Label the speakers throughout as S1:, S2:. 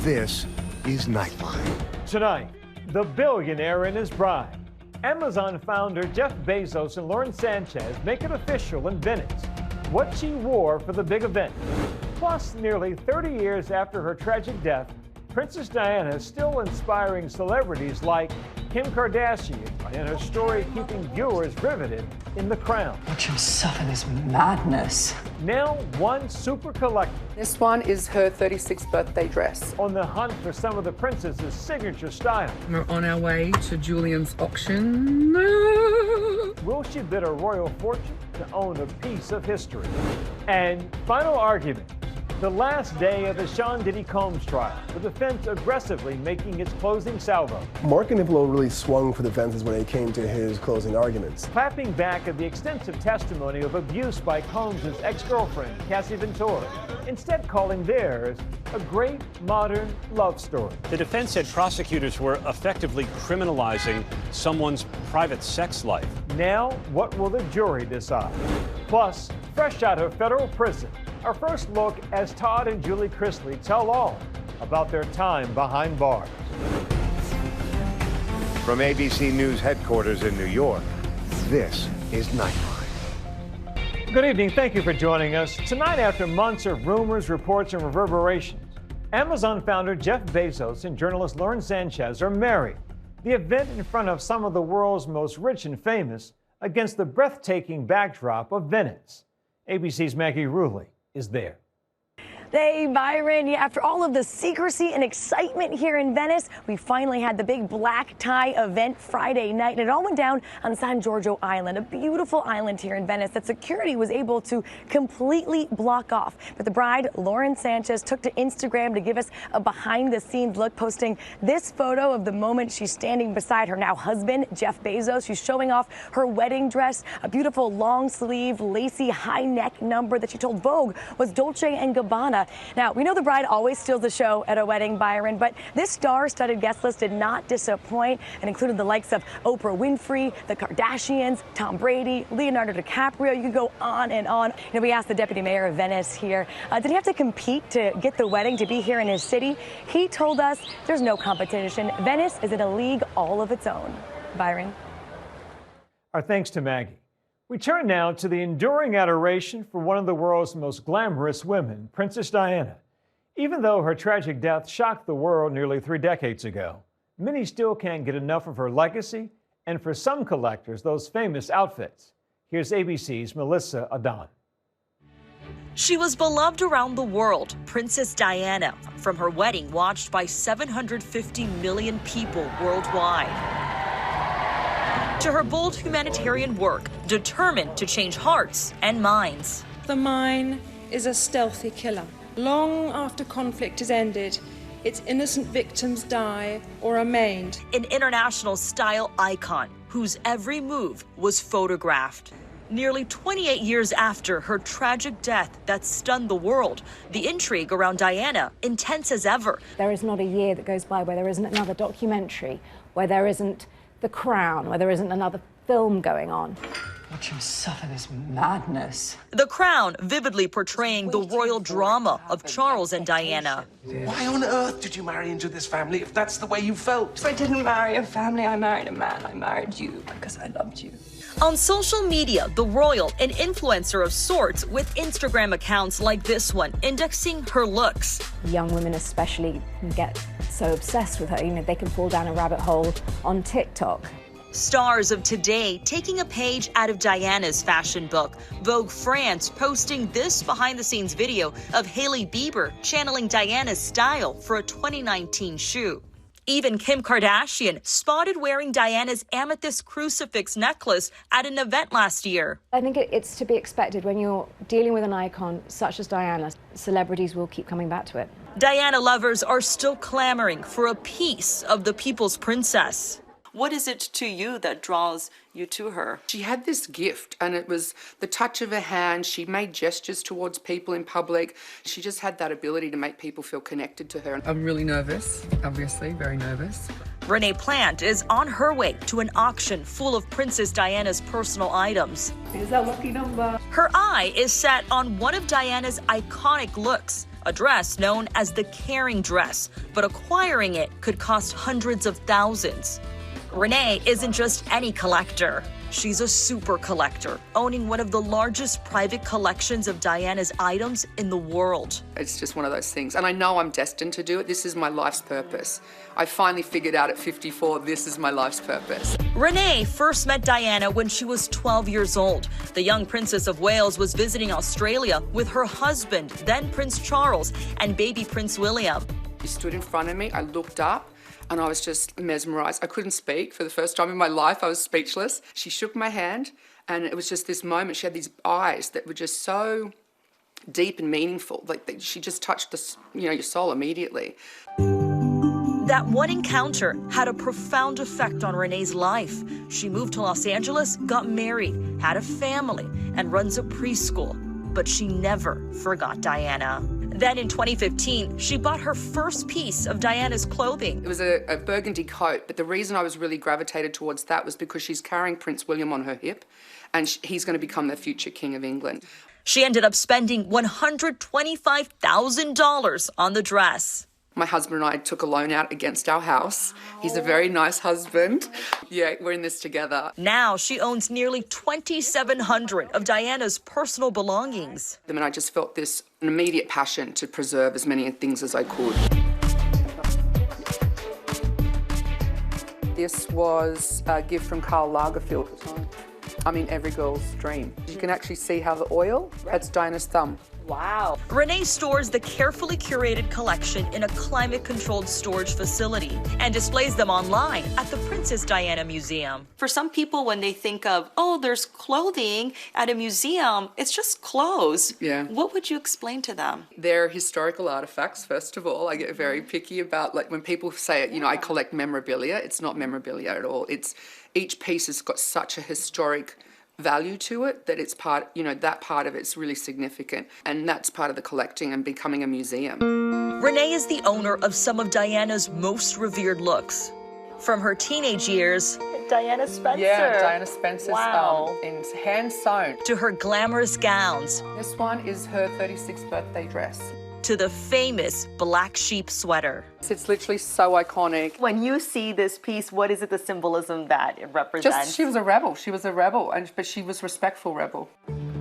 S1: This is Nightline.
S2: Tonight, the billionaire and his bride. Amazon founder Jeff Bezos and Lauren Sanchez make it official in Venice. What she wore for the big event. Plus, nearly 30 years after her tragic death, Princess Diana is still inspiring celebrities like Kim Kardashian and her story keeping viewers riveted in The Crown.
S3: Watch him suffer this madness.
S2: Now, one super collector.
S4: This one is her 36th birthday dress.
S2: On the hunt for some of the princess's signature style.
S4: We're on our way to Julian's auction.
S2: Will she bid a royal fortune to own a piece of history? And final argument. The last day of the Sean Diddy Combs trial, the defense aggressively making its closing salvo.
S5: Mark Anipolo really swung for the fences when it came to his closing arguments.
S2: Clapping back at the extensive testimony of abuse by Combs' ex-girlfriend, Cassie Ventura, instead calling theirs a great modern love story.
S6: The defense said prosecutors were effectively criminalizing someone's private sex life.
S2: Now, what will the jury decide? Plus, fresh out of federal prison, our first look as Todd and Julie Chrisleys tell all about their time behind bars.
S1: From ABC News headquarters in New York, this is Nightline.
S2: Good evening. Thank you for joining us. Tonight, after months of rumors, reports, and reverberations, Amazon founder Jeff Bezos and journalist Lauren Sanchez are married. The event in front of some of the world's most rich and famous against the breathtaking backdrop of Venice. ABC's Maggie Ruley is there.
S7: Hey, Byron. Yeah, after all of the secrecy and excitement here in Venice, we finally had the big black tie event Friday night, and it all went down on San Giorgio Island, a beautiful island here in Venice that security was able to completely block off. But the bride, Lauren Sanchez, took to Instagram to give us a behind-the-scenes look, posting this photo of the moment she's standing beside her now husband, Jeff Bezos. She's showing off her wedding dress, a beautiful long-sleeve, lacy, high-neck number that she told Vogue was Dolce & Gabbana. Now, we know the bride always steals the show at a wedding, Byron, but this star-studded guest list did not disappoint and included the likes of Oprah Winfrey, the Kardashians, Tom Brady, Leonardo DiCaprio. You could go on and on. You know, we asked the deputy mayor of Venice here, did he have to compete to get the wedding to be here in his city? He told us there's no competition. Venice is in a league all of its own. Byron.
S2: Our thanks to Maggie. We turn now to the enduring adoration for one of the world's most glamorous women, Princess Diana. Even though her tragic death shocked the world nearly 3 decades ago, many still can't get enough of her legacy, and for some collectors, those famous outfits. Here's ABC's Melissa Adon.
S8: She was beloved around the world, Princess Diana, from her wedding watched by 750 million people worldwide, to her bold humanitarian work, determined to change hearts and minds.
S9: The mine is a stealthy killer. Long after conflict is ended, its innocent victims die or are maimed.
S8: An international style icon whose every move was photographed. Nearly 28 years after her tragic death that stunned the world, the intrigue around Diana intense as ever.
S10: There is not a year that goes by where there isn't another documentary, where there isn't The Crown, where there isn't another film going on.
S3: Watch him suffer this madness.
S8: The Crown vividly portraying the royal drama of Charles and Diana.
S11: Why on earth did you marry into this family if that's the way you felt?
S3: I didn't marry a family, I married a man. I married you because I loved you.
S8: On social media, the royal, an influencer of sorts with Instagram accounts like this one, indexing her looks.
S10: Young women especially can get so obsessed with her, you know, they can fall down a rabbit hole on TikTok.
S8: Stars of today taking a page out of Diana's fashion book. Vogue France posting this behind-the-scenes video of Hailey Bieber channeling Diana's style for a 2019 shoe. Even Kim Kardashian spotted wearing Diana's amethyst crucifix necklace at an event last year.
S10: I think it's to be expected when you're dealing with an icon such as Diana. Celebrities will keep coming back to it.
S8: Diana lovers are still clamoring for a piece of the people's princess. What is it to you that draws you to her?
S4: She had this gift, and it was the touch of her hand. She made gestures towards people in public. She just had that ability to make people feel connected to her. I'm really nervous, obviously, very nervous.
S8: Renee Plant is on her way to an auction full of Princess Diana's personal items.
S4: Here's our lucky number.
S8: Her eye is set on one of Diana's iconic looks, a dress known as the caring dress, but acquiring it could cost hundreds of thousands. Renee isn't just any collector. She's a super collector, owning one of the largest private collections of Diana's items in the world.
S4: It's just one of those things. And I know I'm destined to do it. This is my life's purpose. I finally figured out at 54, this is my life's purpose.
S8: Renee first met Diana when she was 12 years old. The young Princess of Wales was visiting Australia with her husband, then Prince Charles, and baby Prince William.
S4: She stood in front of me, I looked up, and I was just mesmerized. I couldn't speak. For the first time in my life, I was speechless. She shook my hand, and it was just this moment. She had these eyes that were just so deep and meaningful. Like she just touched your soul immediately.
S8: That one encounter had a profound effect on Renee's life. She moved to Los Angeles, got married, had a family, and runs a preschool. But she never forgot Diana. Then in 2015, she bought her first piece of Diana's clothing.
S4: It was a burgundy coat, but the reason I was really gravitated towards that was because she's carrying Prince William on her hip, and he's going to become the future King of England.
S8: She ended up spending $125,000 on the dress.
S4: My husband and I took a loan out against our house. He's a very nice husband. Yeah, we're in this together.
S8: Now she owns nearly 2,700 of Diana's personal belongings.
S4: And I just felt an immediate passion to preserve as many things as I could. This was a gift from Karl Lagerfeld. I mean, every girl's dream. You can actually see how the oil, that's Diana's thumb.
S8: Wow. Renee stores the carefully curated collection in a climate-controlled storage facility and displays them online at the Princess Diana Museum. For some people, when they think of, oh, there's clothing at a museum, it's just clothes.
S4: Yeah.
S8: What would you explain to them?
S4: They're historical artifacts, first of all. I get very picky about, like, when people say, I collect memorabilia. It's not memorabilia at all. Each piece has got such a historic value to it that it's part, that part of it's really significant, and that's part of the collecting and becoming a museum.
S8: Renee is the owner of some of Diana's most revered looks. From her teenage years, Diana Spencer.
S4: Yeah, Diana Spencer's
S8: wow.
S4: In hand sewn.
S8: To her glamorous gowns.
S4: This one is her 36th birthday dress.
S8: To the famous black sheep sweater.
S4: It's literally so iconic.
S8: When you see this piece, what is it, the symbolism that it represents?
S4: She was a rebel, but she was respectful rebel.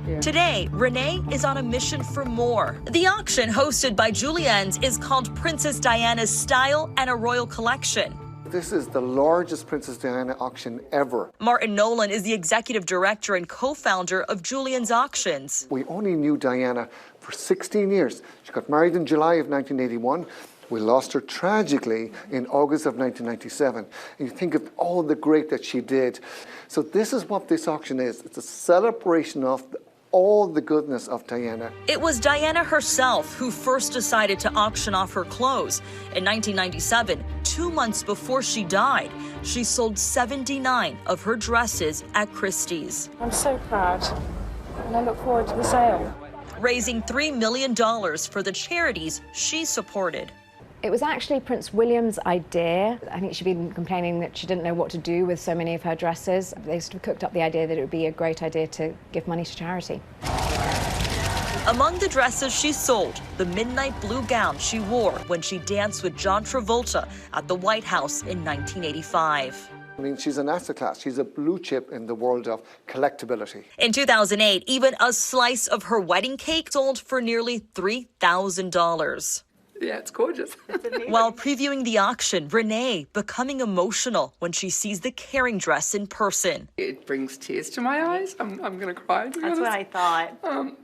S4: Yeah.
S8: Today, Renee is on a mission for more. The auction hosted by Julien's is called Princess Diana's Style and a Royal Collection.
S12: This is the largest Princess Diana auction ever.
S8: Martin Nolan is the executive director and co-founder of Julien's Auctions.
S12: We only knew Diana for 16 years. She got married in July of 1981. We lost her tragically in August of 1997. And you think of all the great that she did. So this is what this auction is. It's a celebration of all the goodness of Diana.
S8: It was Diana herself who first decided to auction off her clothes. In 1997, 2 months before she died, she sold 79 of her dresses at Christie's.
S9: I'm so proud, and I look forward to the sale.
S8: Raising $3 million for the charities she supported.
S10: It was actually Prince William's idea. I think she'd been complaining that she didn't know what to do with so many of her dresses. They sort of cooked up the idea that it would be a great idea to give money to charity.
S8: Among the dresses she sold, the midnight blue gown she wore when she danced with John Travolta at the White House in 1985.
S12: I mean, she's an asset class. She's a blue chip in the world of collectability.
S8: In 2008, even a slice of her wedding cake sold for nearly $3,000.
S4: Yeah, it's gorgeous.
S8: While previewing the auction, Renee becoming emotional when she sees the caring dress in person.
S4: It brings tears to my eyes. I'm going to cry.
S8: That's what I thought.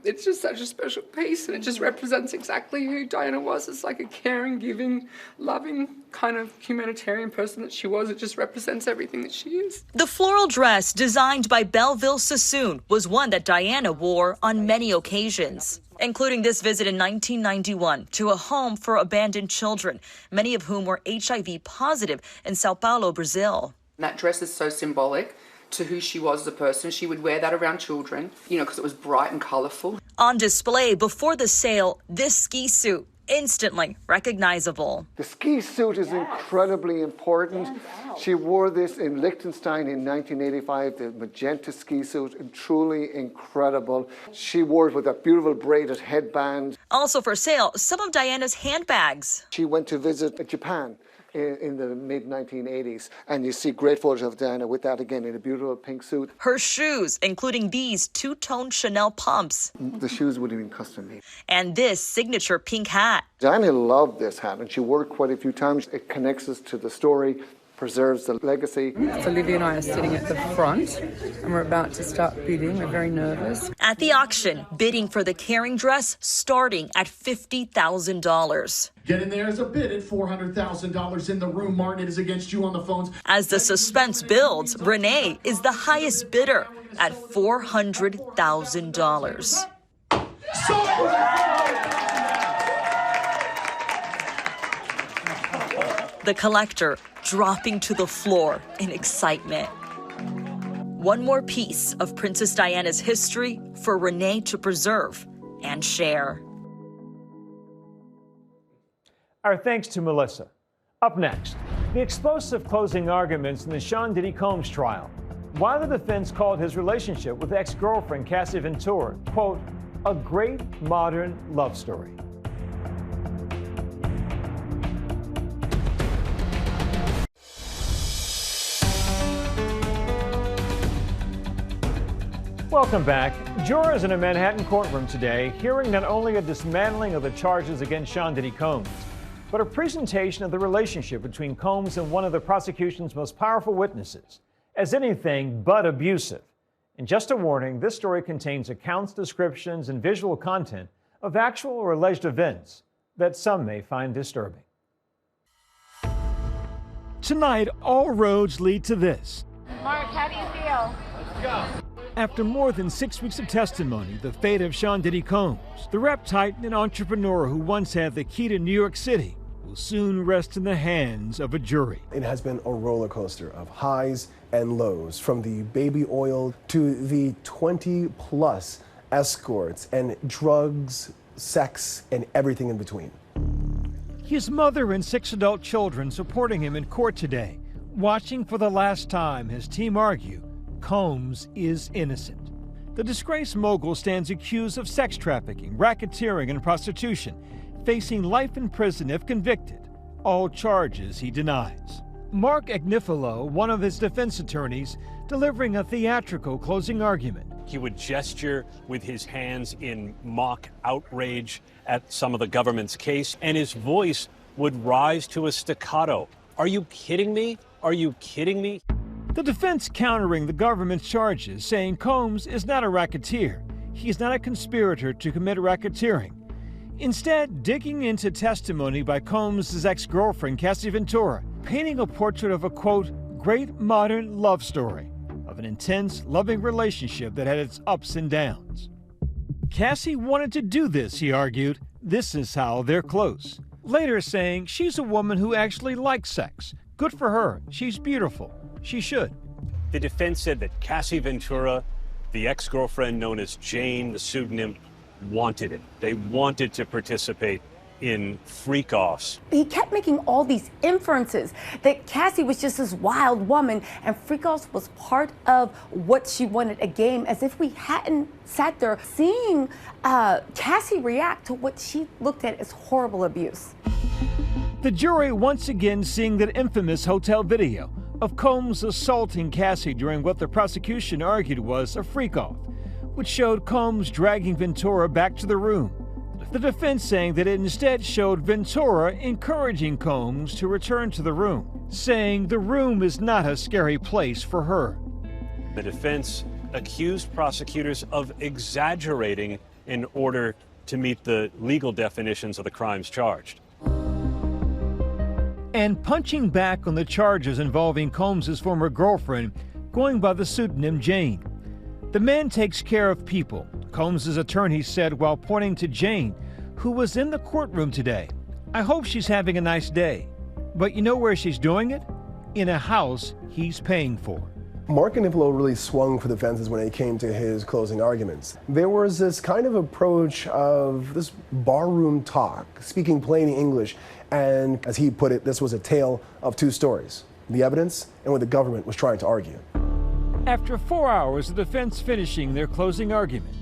S4: It's just such a special piece, and it just represents exactly who Diana was. It's like a caring, giving, loving kind of humanitarian person that she was. It just represents everything that she is.
S8: The floral dress, designed by Belleville Sassoon, was one that Diana wore on many occasions, including this visit in 1991 to a home for abandoned children, many of whom were HIV positive in Sao Paulo, Brazil.
S4: That dress is so symbolic to who she was as a person. She would wear that around children, because it was bright and colourful.
S8: On display before the sale, this ski suit, instantly recognizable.
S12: The ski suit is incredibly important. She wore this in Liechtenstein in 1985, the magenta ski suit, truly incredible. She wore it with a beautiful braided headband.
S8: Also for sale, some of Diana's handbags.
S12: She went to visit Japan in the mid-1980s, and you see great photos of Diana with that again in a beautiful pink suit.
S8: Her shoes, including these two-tone Chanel pumps.
S12: The shoes would have been custom made.
S8: And this signature pink hat.
S12: Diana loved this hat, and she wore it quite a few times. It connects us to the story, preserves the legacy.
S13: So Olivia and I are sitting at the front, and we're about to start bidding. We're very nervous.
S8: At the auction, bidding for the Caring dress starting at $50,000.
S14: Get in there as a bid at $400,000 in the room. Martin, it is against you on the phones.
S8: As the suspense builds, Renee is the highest bidder at $400,000. The collector dropping to the floor in excitement. One more piece of Princess Diana's history for Renee to preserve and share.
S2: Our thanks to Melissa. Up next, the explosive closing arguments in the Sean Diddy Combs trial. Why the defense called his relationship with ex-girlfriend Cassie Ventura, quote, a great modern love story. Welcome back. Jurors in a Manhattan courtroom today hearing not only a dismantling of the charges against Sean Diddy Combs, but a presentation of the relationship between Combs and one of the prosecution's most powerful witnesses as anything but abusive. And just a warning, this story contains accounts, descriptions, and visual content of actual or alleged events that some may find disturbing. Tonight, all roads lead to this.
S15: Mark, how do you feel? Let's go.
S2: After more than 6 weeks of testimony, the fate of Sean Diddy Combs, the rep titan and entrepreneur who once had the key to New York City, will soon rest in the hands of a jury.
S5: It has been a roller coaster of highs and lows, from the baby oil to the 20-plus escorts and drugs, sex, and everything in between.
S2: His mother and 6 adult children supporting him in court today, watching for the last time his team argue Combs is innocent. The disgraced mogul stands accused of sex trafficking, racketeering, and prostitution, facing life in prison if convicted. All charges he denies. Mark Agnifilo, one of his defense attorneys, delivering a theatrical closing argument.
S6: He would gesture with his hands in mock outrage at some of the government's case, and his voice would rise to a staccato. Are you kidding me? Are you kidding me?
S2: The defense countering the government's charges, saying Combs is not a racketeer. He is not a conspirator to commit racketeering. Instead, digging into testimony by Combs' ex-girlfriend, Cassie Ventura, painting a portrait of a, quote, great modern love story of an intense, loving relationship that had its ups and downs. Cassie wanted to do this, he argued. This is how they're close. Later saying she's a woman who actually likes sex. Good for her. She's beautiful. She should.
S6: The defense said that Cassie Ventura, the ex-girlfriend known as Jane, the pseudonym, wanted it. They wanted to participate in freak-offs.
S16: He kept making all these inferences that Cassie was just this wild woman and freak-offs was part of what she wanted, a game, as if we hadn't sat there seeing Cassie react to what she looked at as horrible abuse.
S2: The jury once again seeing that infamous hotel video of Combs assaulting Cassie during what the prosecution argued was a freak-off, which showed Combs dragging Ventura back to the room. The defense saying that it instead showed Ventura encouraging Combs to return to the room, saying the room is not a scary place for her.
S6: The defense accused prosecutors of exaggerating in order to meet the legal definitions of the crimes charged.
S2: And punching back on the charges involving Combs' former girlfriend, going by the pseudonym Jane. The man takes care of people, Combs' attorney said while pointing to Jane, who was in the courtroom today. I hope she's having a nice day. But you know where she's doing it? In a house he's paying for.
S5: Mark Ganifalo really swung for the fences when it came to his closing arguments. There was this kind of approach of this barroom talk, speaking plain English, and as he put it, this was a tale of two stories, the evidence and what the government was trying to argue.
S2: After 4 hours, the defense finishing their closing argument,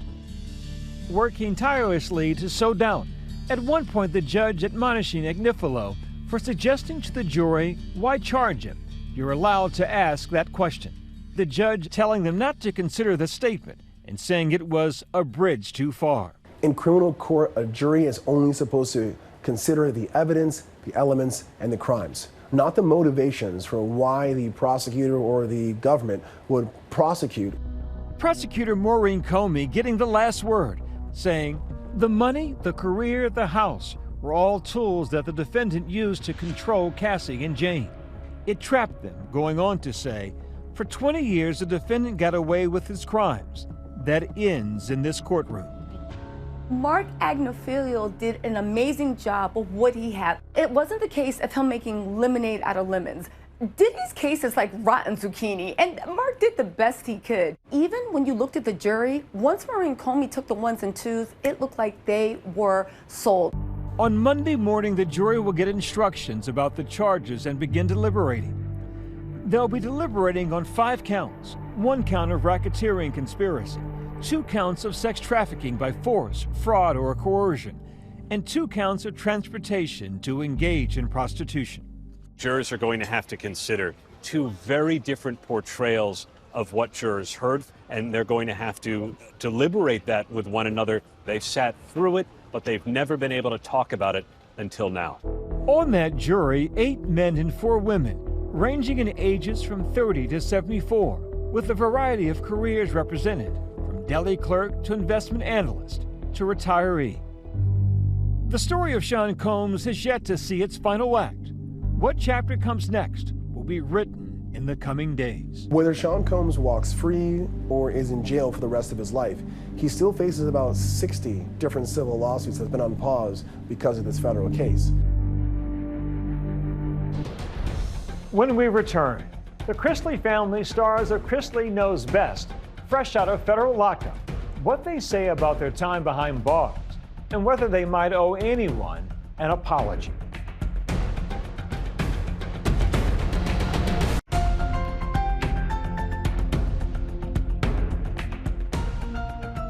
S2: working tirelessly to sew down. At one point, the judge admonishing Agnifilo for suggesting to the jury, why charge him? You're allowed to ask that question. The judge telling them not to consider the statement and saying it was a bridge too far.
S5: In criminal court, a jury is only supposed to consider the evidence, the elements, and the crimes, not the motivations for why the prosecutor or the government would prosecute.
S2: Prosecutor Maureen Comey getting the last word, saying the money, the career, the house were all tools that the defendant used to control Cassie and Jane. It trapped them, going on to say, for 20 years the defendant got away with his crimes. That ends in this courtroom.
S16: Mark Agnifilo did an amazing job of what he had. It wasn't the case of him making lemonade out of lemons. Diddy's case is like rotten zucchini, and Mark did the best he could. Even when you looked at the jury, once Maureen Comey took the ones and twos, it looked like they were sold.
S2: On Monday morning, the jury will get instructions about the charges and begin deliberating. They'll be deliberating on 5 counts, 1 count of racketeering conspiracy, 2 counts of sex trafficking by force, fraud, or coercion, and 2 counts of transportation to engage in prostitution.
S6: Jurors are going to have to consider 2 very different portrayals of what jurors heard, and they're going to have to deliberate that with one another. They've sat through it, but they've never been able to talk about it until now.
S2: On that jury, 8 men and 4 women, ranging in ages from 30 to 74, with a variety of careers represented, from deli clerk to investment analyst to retiree. The story of Sean Combs has yet to see its final act. What chapter comes next will be written in the coming days.
S5: Whether Sean Combs walks free or is in jail for the rest of his life, he still faces about 60 different civil lawsuits that have been on pause because of this federal case.
S2: When we return, the Chrisley family stars of Chrisley Knows Best, fresh out of federal lockup, what they say about their time behind bars, and whether they might owe anyone an apology.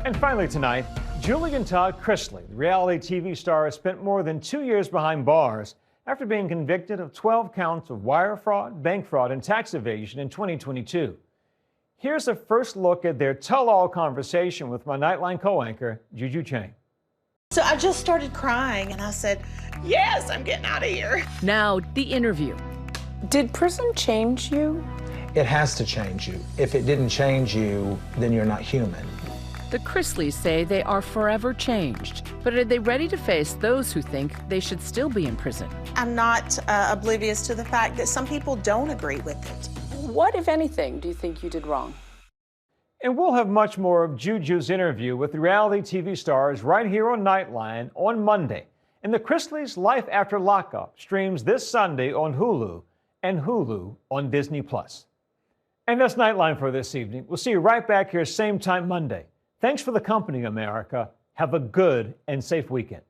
S2: And finally tonight, Julian Todd Chrisley, the reality TV star, spent more than 2 years behind bars after being convicted of 12 counts of wire fraud, bank fraud, and tax evasion in 2022. Here's a first look at their tell-all conversation with my Nightline co-anchor, Juju Chang.
S17: So I just started crying and I said, yes, I'm getting out of here.
S18: Now, the interview.
S19: Did prison change you?
S20: It has to change you. If it didn't change you, then you're not human.
S18: The Chrisleys say they are forever changed, but are they ready to face those who think they should still be in prison?
S17: I'm not oblivious to the fact that some people don't agree with it.
S19: What, if anything, do you think you did wrong?
S2: And we'll have much more of Juju's interview with the reality TV stars right here on Nightline on Monday. And the Chrisleys' Life After Lockup streams this Sunday on Hulu and Hulu on Disney+. And that's Nightline for this evening. We'll see you right back here same time Monday. Thanks for the company, America. Have a good and safe weekend.